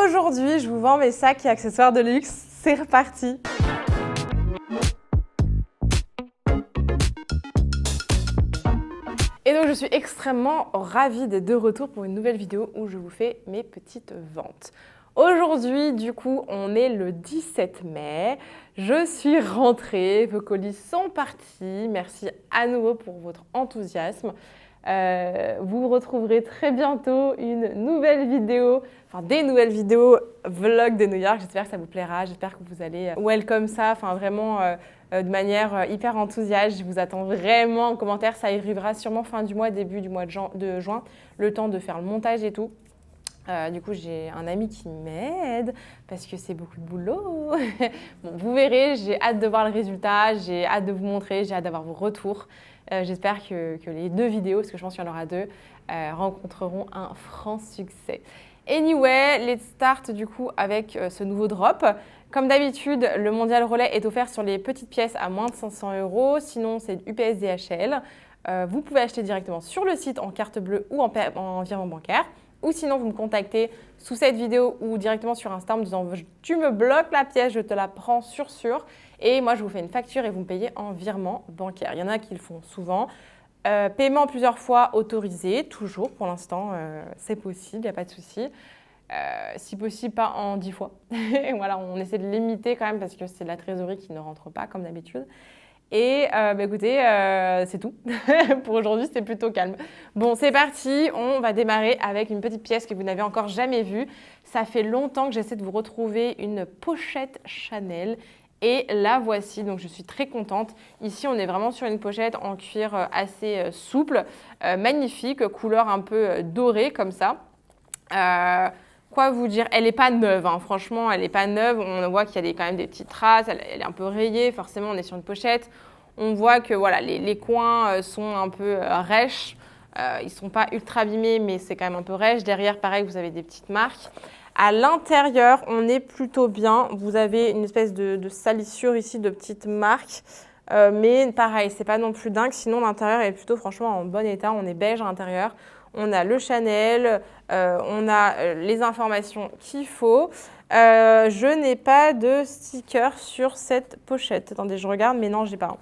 Aujourd'hui, je vous vends mes sacs et accessoires de luxe. C'est reparti! Et donc, je suis extrêmement ravie d'être de retour pour une nouvelle vidéo où je vous fais mes petites ventes. Aujourd'hui, du coup, on est le 17 mai. Je suis rentrée, vos colis sont partis. Merci à nouveau pour votre enthousiasme. Vous retrouverez très bientôt une nouvelle vidéo, enfin des nouvelles vidéos vlog de New York. J'espère que ça vous plaira, j'espère que vous allez welcome ça, enfin vraiment de manière hyper enthousiaste. Je vous attends vraiment en commentaire, ça arrivera sûrement fin du mois, début du mois de juin, le temps de faire le montage et tout. Du coup, j'ai un ami qui m'aide parce que c'est beaucoup de boulot. Bon, vous verrez, j'ai hâte de voir le résultat, j'ai hâte de vous montrer, j'ai hâte d'avoir vos retours. J'espère que les deux vidéos, parce que je pense qu'il y en aura deux, rencontreront un franc succès. Anyway, let's start du coup avec ce nouveau drop. Comme d'habitude, le Mondial Relais est offert sur les petites pièces à moins de 500 €. Sinon, c'est UPS DHL. Vous pouvez acheter directement sur le site en carte bleue ou en virement bancaire. Ou sinon, vous me contactez sous cette vidéo ou directement sur Insta en me disant « Tu me bloques la pièce, je te la prends sur sûr ». Et moi, je vous fais une facture et vous me payez en virement bancaire. Il y en a qui le font souvent. Paiement plusieurs fois autorisé, toujours pour l'instant, c'est possible, il n'y a pas de souci. Si possible, pas en 10 fois. Voilà, on essaie de limiter quand même parce que c'est la trésorerie qui ne rentre pas comme d'habitude. Et écoutez, c'est tout. Pour aujourd'hui, c'est plutôt calme. Bon, c'est parti. On va démarrer avec une petite pièce que vous n'avez encore jamais vue. Ça fait longtemps que j'essaie de vous retrouver une pochette Chanel. Et la voici, donc je suis très contente. Ici, on est vraiment sur une pochette en cuir assez souple, magnifique, couleur un peu dorée comme ça. Quoi vous dire, elle n'est pas neuve, hein. Franchement, elle n'est pas neuve. On voit qu'il y a quand même des petites traces, elle est un peu rayée. Forcément, on est sur une pochette. On voit que voilà, les coins sont un peu rêches. Ils ne sont pas ultra abîmés, mais c'est quand même un peu rêche. Derrière, pareil, vous avez des petites marques. À l'intérieur, on est plutôt bien. Vous avez une espèce de salissure ici, de petites marques. Mais pareil, c'est pas non plus dingue. Sinon, l'intérieur est plutôt franchement en bon état. On est beige à l'intérieur. On a le Chanel, on a les informations qu'il faut. Je n'ai pas de sticker sur cette pochette. Attendez, je regarde, mais non, je n'ai pas.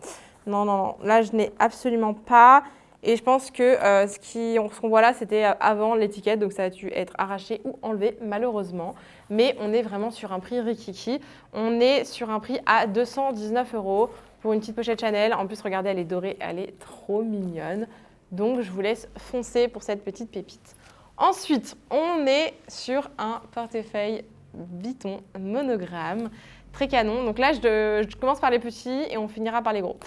Non, non, non. Là, je n'ai absolument pas. Et je pense que ce qu'on voit là, c'était avant l'étiquette, donc ça a dû être arraché ou enlevé, malheureusement. Mais on est vraiment sur un prix rikiki. On est sur un prix à 219 € pour une petite pochette Chanel. En plus, regardez, elle est dorée, elle est trop mignonne. Donc, je vous laisse foncer pour cette petite pépite. Ensuite, on est sur un portefeuille Vuitton monogramme, très canon. Donc là, je commence par les petits et on finira par les gros.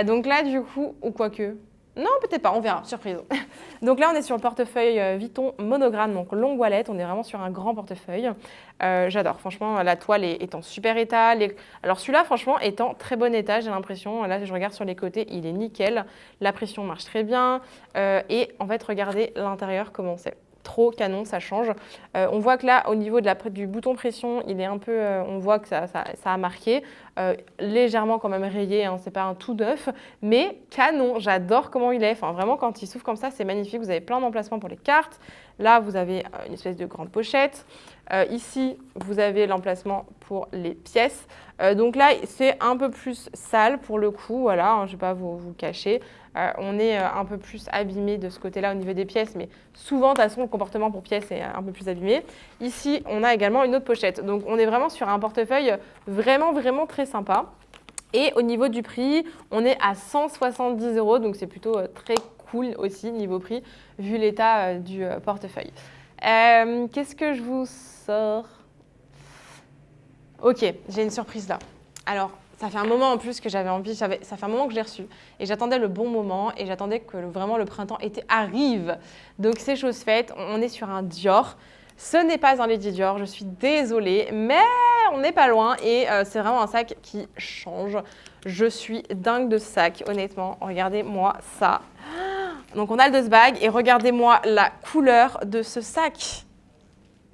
Donc là, du coup, ou quoique... Non, peut-être pas, on verra, surprise. Donc là, on est sur le portefeuille Vuitton monogramme, donc longue voilette. On est vraiment sur un grand portefeuille. J'adore, franchement, la toile est en super état. Alors celui-là, franchement, est en très bon état, j'ai l'impression. Là, je regarde sur les côtés, il est nickel. La pression marche très bien. Et en fait, regardez l'intérieur, comment c'est. Trop canon, ça change. On voit que là, au niveau du bouton pression, il est un peu, on voit que ça a marqué. Légèrement quand même rayé, hein, c'est pas un tout neuf, mais canon, j'adore comment il est. Enfin, vraiment, quand il s'ouvre comme ça, c'est magnifique. Vous avez plein d'emplacements pour les cartes. Là, vous avez une espèce de grande pochette. Ici, vous avez l'emplacement pour les pièces. Donc là, c'est un peu plus sale pour le coup. Voilà, hein, je ne vais pas vous le cacher. On est un peu plus abîmé de ce côté-là au niveau des pièces, mais souvent, de toute façon, le comportement pour pièces est un peu plus abîmé. Ici, on a également une autre pochette. Donc, on est vraiment sur un portefeuille vraiment, vraiment très sympa. Et au niveau du prix, on est à 170 €, donc c'est plutôt très cool aussi niveau prix, vu l'état du portefeuille. Qu'est-ce que je vous sors? Ok, j'ai une surprise là. Alors, ça fait un moment en plus que j'avais envie, ça fait un moment que je l'ai reçu et j'attendais le bon moment et j'attendais que vraiment le printemps-été arrive. Donc c'est chose faite, on est sur un Dior. Ce n'est pas un Lady Dior, je suis désolée, mais on n'est pas loin et c'est vraiment un sac qui change. Je suis dingue de ce sac, honnêtement. Regardez-moi ça. Donc on a le dust bag et regardez-moi la couleur de ce sac.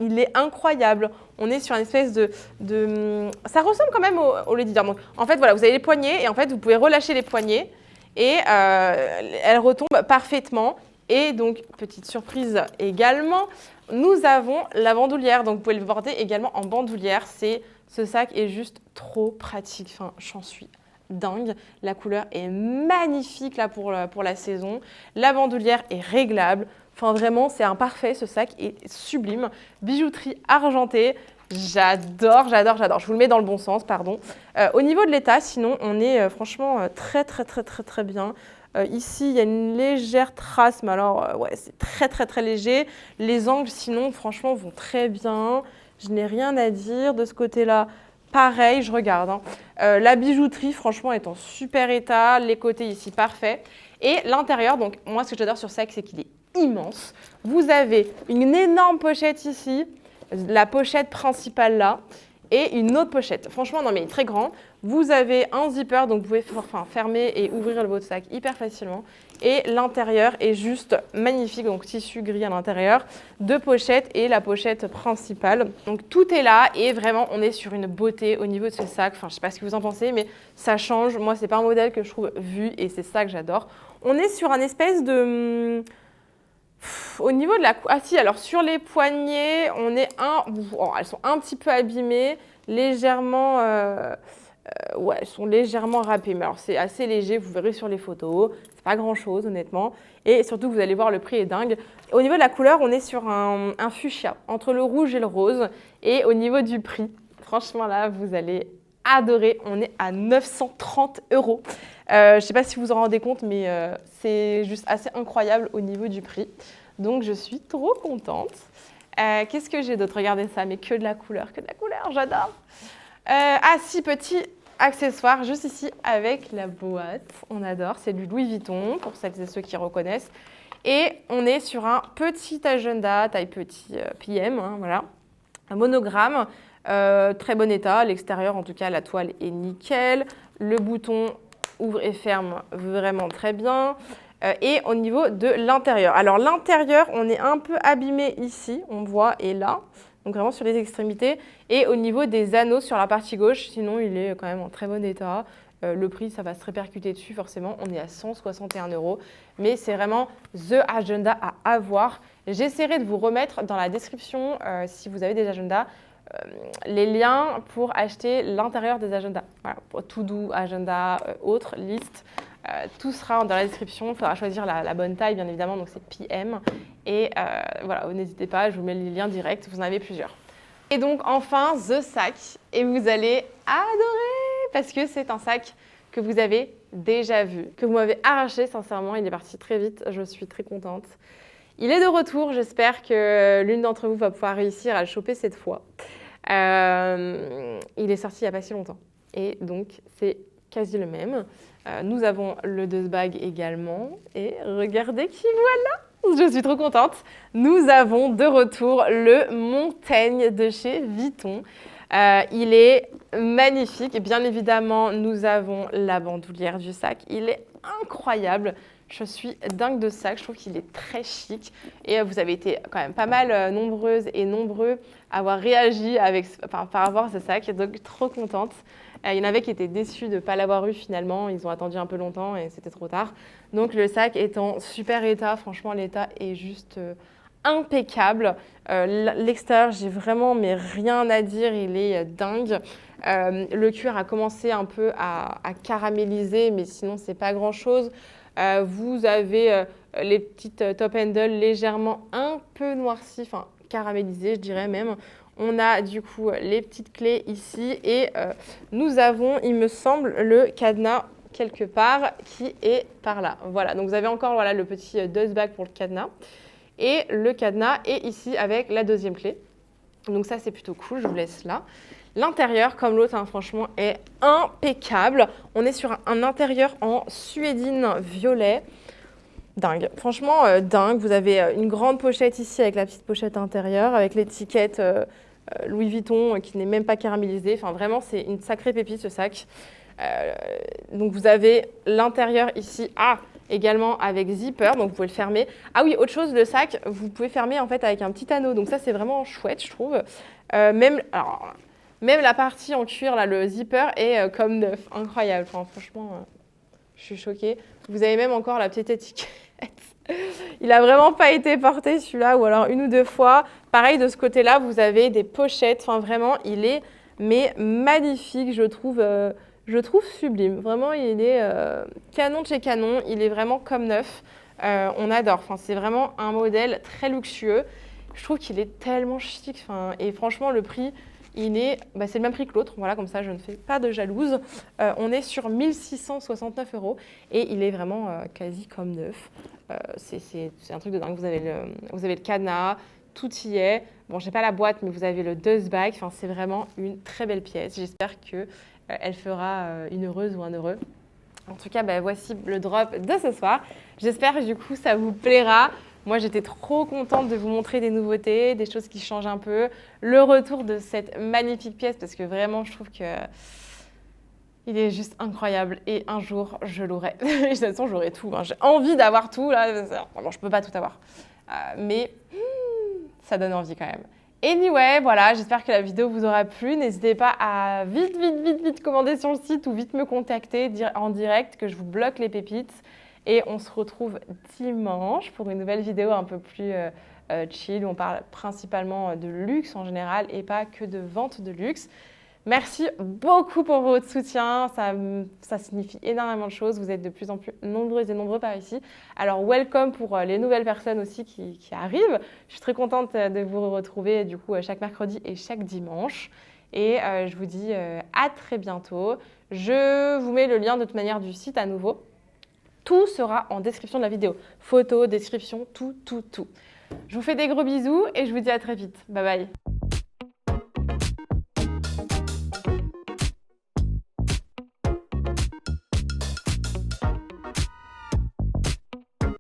Il est incroyable. On est sur une espèce de... Ça ressemble quand même au Lady Dior. Donc, en fait, voilà, vous avez les poignets et en fait, vous pouvez relâcher les poignets et elles retombent parfaitement. Et donc, petite surprise également, nous avons la bandoulière. Donc, vous pouvez le porter également en bandoulière. Ce sac est juste trop pratique. Enfin, j'en suis dingue. La couleur est magnifique là pour la saison. La bandoulière est réglable. Enfin, vraiment, c'est un parfait. Ce sac est sublime. Bijouterie argentée. J'adore, j'adore, j'adore. Je vous le mets dans le bon sens, pardon. Au niveau de l'état, sinon, on est franchement très, très, très, très, très bien. Ici, il y a une légère trace, mais alors, ouais, c'est très, très, très léger. Les angles, sinon, franchement, vont très bien. Je n'ai rien à dire de ce côté-là. Pareil, je regarde. Hein. La bijouterie, franchement, est en super état. Les côtés ici, parfait. Et l'intérieur, donc, moi, ce que j'adore sur ce sac, c'est qu'il est immense. Vous avez une énorme pochette ici, la pochette principale là, et une autre pochette. Franchement, non mais il est très grand. Vous avez un zipper, donc vous pouvez fermer et ouvrir votre sac hyper facilement. Et l'intérieur est juste magnifique, donc tissu gris à l'intérieur, deux pochettes et la pochette principale. Donc tout est là et vraiment on est sur une beauté au niveau de ce sac. Enfin, je ne sais pas ce que vous en pensez, mais ça change. Moi, c'est pas un modèle que je trouve vu et c'est ça que j'adore. On est sur un espèce de... Au niveau de la... Ah si, alors sur les poignets, elles sont un petit peu abîmées, légèrement... ouais, elles sont légèrement râpées, mais alors c'est assez léger, vous verrez sur les photos, c'est pas grand-chose honnêtement. Et surtout, vous allez voir, le prix est dingue. Au niveau de la couleur, on est sur un fuchsia, entre le rouge et le rose. Et au niveau du prix, franchement là, vous allez adorer, on est à 930 €. Je ne sais pas si vous vous en rendez compte, mais c'est juste assez incroyable au niveau du prix. Donc, je suis trop contente. Qu'est-ce que j'ai d'autre? Regardez ça, mais que de la couleur, j'adore. Ah si, petit accessoire juste ici avec la boîte. On adore, c'est du Louis Vuitton pour celles et ceux qui reconnaissent. Et on est sur un petit agenda, taille petit PM, hein, voilà. Un monogramme, très bon état. L'extérieur, en tout cas, la toile est nickel. Le bouton ouvre et ferme vraiment très bien. Et au niveau de l'intérieur. Alors l'intérieur, on est un peu abîmé ici, on voit, et là. Donc vraiment sur les extrémités. Et au niveau des anneaux sur la partie gauche, sinon il est quand même en très bon état. Le prix, ça va se répercuter dessus forcément. On est à 161 €. Mais c'est vraiment the agenda à avoir. J'essaierai de vous remettre dans la description, si vous avez des agendas, les liens pour acheter l'intérieur des agendas. Voilà, pour to-do, agenda, autres, liste. Tout sera dans la description. Il faudra choisir la bonne taille, bien évidemment. Donc, c'est PM. Et voilà, n'hésitez pas, je vous mets les liens directs. Vous en avez plusieurs. Et donc, enfin, The Sac. Et vous allez adorer parce que c'est un sac que vous avez déjà vu, que vous m'avez arraché. Sincèrement, il est parti très vite. Je suis très contente. Il est de retour. J'espère que l'une d'entre vous va pouvoir réussir à le choper cette fois. Il est sorti il n'y a pas si longtemps. Et donc, c'est quasi le même. Nous avons le dust bag également. Et regardez qui voilà! Je suis trop contente. Nous avons de retour le Montaigne de chez Vuitton. Il est magnifique. Et bien évidemment, nous avons la bandoulière du sac. Il est incroyable. Je suis dingue de ce sac. Je trouve qu'il est très chic. Et vous avez été quand même pas mal nombreuses et nombreux à avoir réagi par rapport à ce sac. Donc, trop contente. Il y en avait qui étaient déçus de ne pas l'avoir eu finalement. Ils ont attendu un peu longtemps et c'était trop tard. Donc, le sac est en super état. Franchement, l'état est juste impeccable. L'extérieur, j'ai vraiment rien à dire. Il est dingue. Le cuir a commencé un peu à caraméliser, mais sinon, c'est pas grand-chose. Vous avez les petites top handles légèrement un peu noircies, enfin caramélisées, je dirais même. On a du coup les petites clés ici et nous avons, il me semble, le cadenas quelque part qui est par là. Voilà, donc vous avez encore voilà, le petit dust bag pour le cadenas. Et le cadenas est ici avec la deuxième clé. Donc ça, c'est plutôt cool, je vous laisse là. L'intérieur, comme l'autre, hein, franchement, est impeccable. On est sur un intérieur en suédine violet. Dingue, franchement dingue. Vous avez une grande pochette ici avec la petite pochette intérieure, avec l'étiquette Louis Vuitton qui n'est même pas caramélisée. Enfin, vraiment, c'est une sacrée pépite ce sac. Donc, vous avez l'intérieur ici, également avec zipper, donc vous pouvez le fermer. Ah oui, autre chose, le sac, vous pouvez fermer en fait avec un petit anneau. Donc ça, c'est vraiment chouette, je trouve. Même la partie en cuir, là, le zipper est comme neuf. Incroyable. Enfin, franchement, je suis choquée. Vous avez même encore la petite étiquette Il a vraiment pas été porté celui-là, ou alors une ou deux fois. Pareil, de ce côté-là, vous avez des pochettes. Enfin, vraiment, il est mais magnifique, je trouve sublime. Vraiment, il est canon de chez canon. Il est vraiment comme neuf. On adore. Enfin, c'est vraiment un modèle très luxueux. Je trouve qu'il est tellement chic. Enfin, et franchement, le prix, c'est le même prix que l'autre. Voilà, comme ça, je ne fais pas de jalouse. On est sur 1669 € et il est vraiment quasi comme neuf. C'est un truc de dingue. Vous avez le cadenas, tout y est. Bon, j'ai pas la boîte, mais vous avez le dust bag. Enfin, c'est vraiment une très belle pièce. J'espère que elle fera une heureuse ou un heureux. En tout cas, voici le drop de ce soir. J'espère que du coup, ça vous plaira. Moi, j'étais trop contente de vous montrer des nouveautés, des choses qui changent un peu. Le retour de cette magnifique pièce, parce que vraiment, je trouve que il est juste incroyable. Et un jour, je l'aurai. De toute façon, j'aurai tout. Hein. J'ai envie d'avoir tout. Là. Bon, je peux pas tout avoir. Mais ça donne envie quand même. Anyway, voilà, j'espère que la vidéo vous aura plu. N'hésitez pas à vite commander sur le site ou vite me contacter en direct, que je vous bloque les pépites. Et on se retrouve dimanche pour une nouvelle vidéo un peu plus chill, où on parle principalement de luxe en général et pas que de vente de luxe. Merci beaucoup pour votre soutien, ça signifie énormément de choses. Vous êtes de plus en plus nombreuses et nombreux par ici. Alors, welcome pour les nouvelles personnes aussi qui arrivent. Je suis très contente de vous retrouver du coup chaque mercredi et chaque dimanche. Et je vous dis à très bientôt. Je vous mets le lien de toute manière du site à nouveau. Tout sera en description de la vidéo. Photos, description, tout. Je vous fais des gros bisous et je vous dis à très vite. Bye bye.